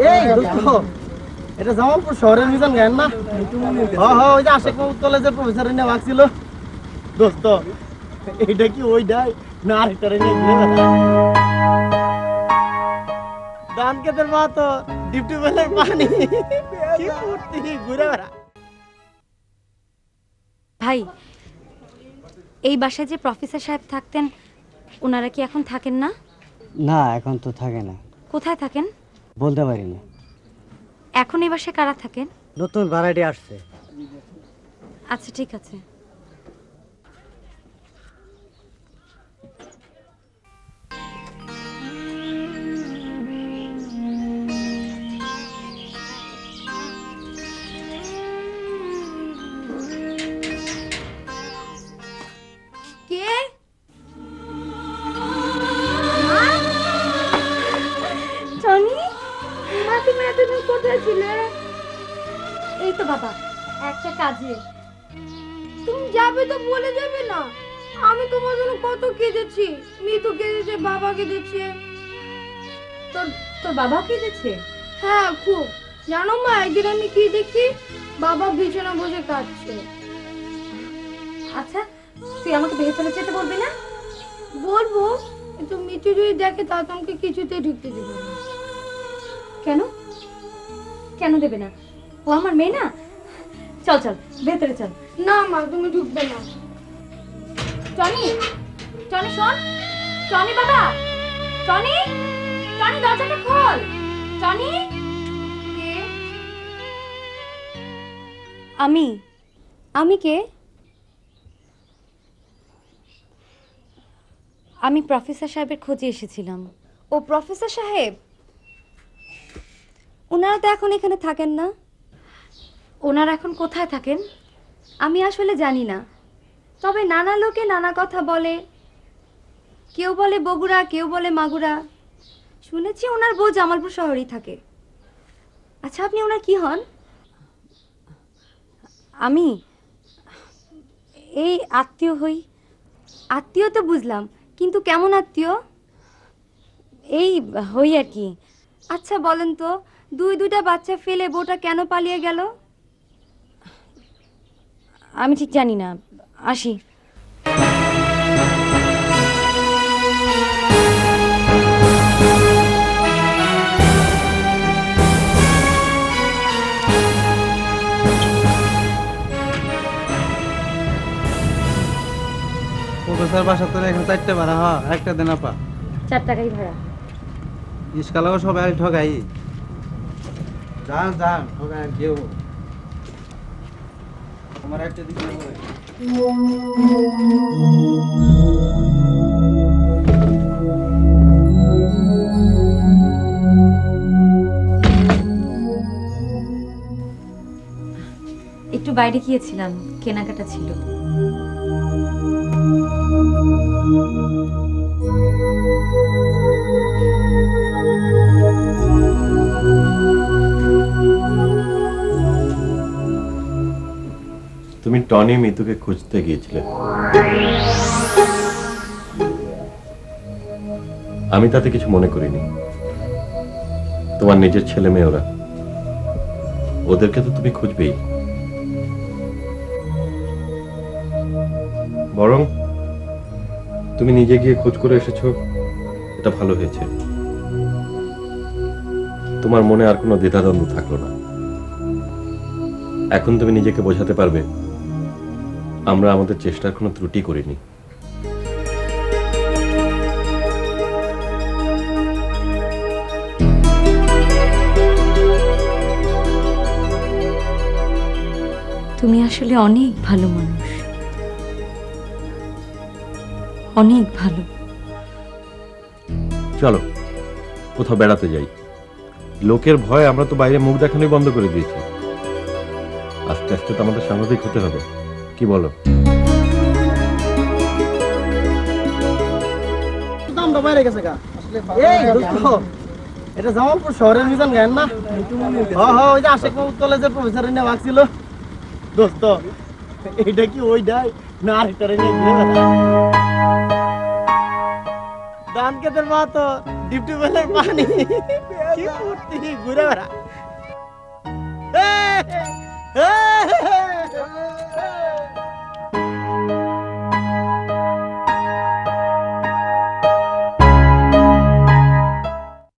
এই দোস্ত, এটা জামালপুর শহরের মিজান গায়েন না? ওই যে আশেক মাহমুদ কলেজের প্রফেসরের নেওয়া ছিল। দোস্ত, এটা কি ওইটাই না আরেকটারে নিয়ে ঘুরে বেড়া? ধান ক্ষেতের মা তো ডিপটি বেলের পানি কি ফুর্তি ঘুরে বেড়া। ভাই, এই বাসায় যে প্রফেসর সাহেব থাকতেন, ওনারা কি এখন থাকেন না? না, এখন তো থাকে না। কোথায় থাকেন? বলতে পারি না। এখন এই বাসায় কারা থাকেন? নতুন ভাড়াটি আসছে। আচ্ছা, ঠিক আছে। কে? টনি, মা তুমি এতদিন কোথায় ছিলে? এই তো বাবা, একটা কাজে। তুমি যাবে তো বলে যাবে না? আমি তোমার জন্য কত কেঁদেছি। মিতু কেঁদেছে, বাবা কেঁদেছে। তোর বাবা কেঁদেছে? হ্যাঁ, খুব। জানো মা, একদিন আমি কি দেখি, বাবা বিছানা বসে কাঁদছে। আচ্ছা, তুই আমাকে ভেতরে যেতে বলবি না? বলবো, কিন্তু মিতু যদি দেখে তা তোমাকে কিছুতেই ঢুকতে দেবে না। কেন? কেন দেবে না? ও আমার মেয়ে না? চল চল, ভেতরে চল। না মা, তুমি ঢুকবে না। টনি, টনি শোন। টনি বাবা, টনি, টনি দরজাটা খোল। টনি। কে? আমি কে? আমি প্রফেসর সাহেবের খোঁজে এসেছিলাম। ও প্রফেসর সাহেব, ওনারা তো এখন এখানে থাকেন না। ওনারা এখন কোথায় থাকেন? আমি আসলে জানি না, তবে নানা লোকে নানা কথা বলে। কেউ বলে বগুড়া, কেউ বলে মাগুরা। শুনেছি ওনার বউ জামালপুর শহরেই থাকে। আচ্ছা, আপনি ওনার কি হন? আমি এই আত্মীয় হই। আত্মীয় তো বুঝলাম, কিন্তু কেমন আত্মীয়? এই হই আর কি। আচ্ছা বলেন তো, দুইটা বাচ্চা ফেলে বউটা কেন পালিয়ে গেল? আমি ঠিক জানি না। আসি। প্রফেসর বাসা তো এখানে 4টে ভাড়া, একটা দেনা পা 4 টাকাই ভাড়া। ইসকালাও সবাই ঠগাই। যান যান, ঠগাই কেউ। আমার একটা দিকে একটু বাইরে গিয়েছিলাম, কেনাকাটা ছিল। তুমি টনি মিতুকে খুঁজতে গিয়েছিলে, আমি তাতে কিছু মনে করিনি। তোমার নিজের ছেলে মেয়ে ওরা, ওদেরকে তো তুমি খুঁজবেই। বরং তুমি নিজে গিয়ে খোঁজ করে এসেছো, এটা ভালো হয়েছে। তোমার মনে আর কোনো দ্বিধাদ্বন্দ্ব থাকলো না। এখন তুমি নিজেকে বোঝাতে পারবে আমরা আমাদের চেষ্টার কোনো ত্রুটি করিনি। তুমি আসলে অনেক ভালো মানুষ, অনেক ভালো। চলো কোথাও বেড়াতে যাই। লোকের ভয় আমরা তো বাইরে মুখ দেখানোই বন্ধ করে দিয়েছি। আস্তে আস্তে তো আমাদের স্বাভাবিক হতে হবে, কি বলো? বাইরে গেছে গা। এই দোস্ত, এটা জামালপুর শহরের মিজান গায়েন না? ওই যে আশেক মাহমুদ কলেজের প্রফেসরের নেওয়া ছিল। দোস্ত, এটা কি ওইটাই না আরেকটারে নিয়ে ঘুরে বেড়া? ধান ক্ষেতের মা তো টিউবওয়েলের পানি কি ফুর্তি ঘুরে বেড়া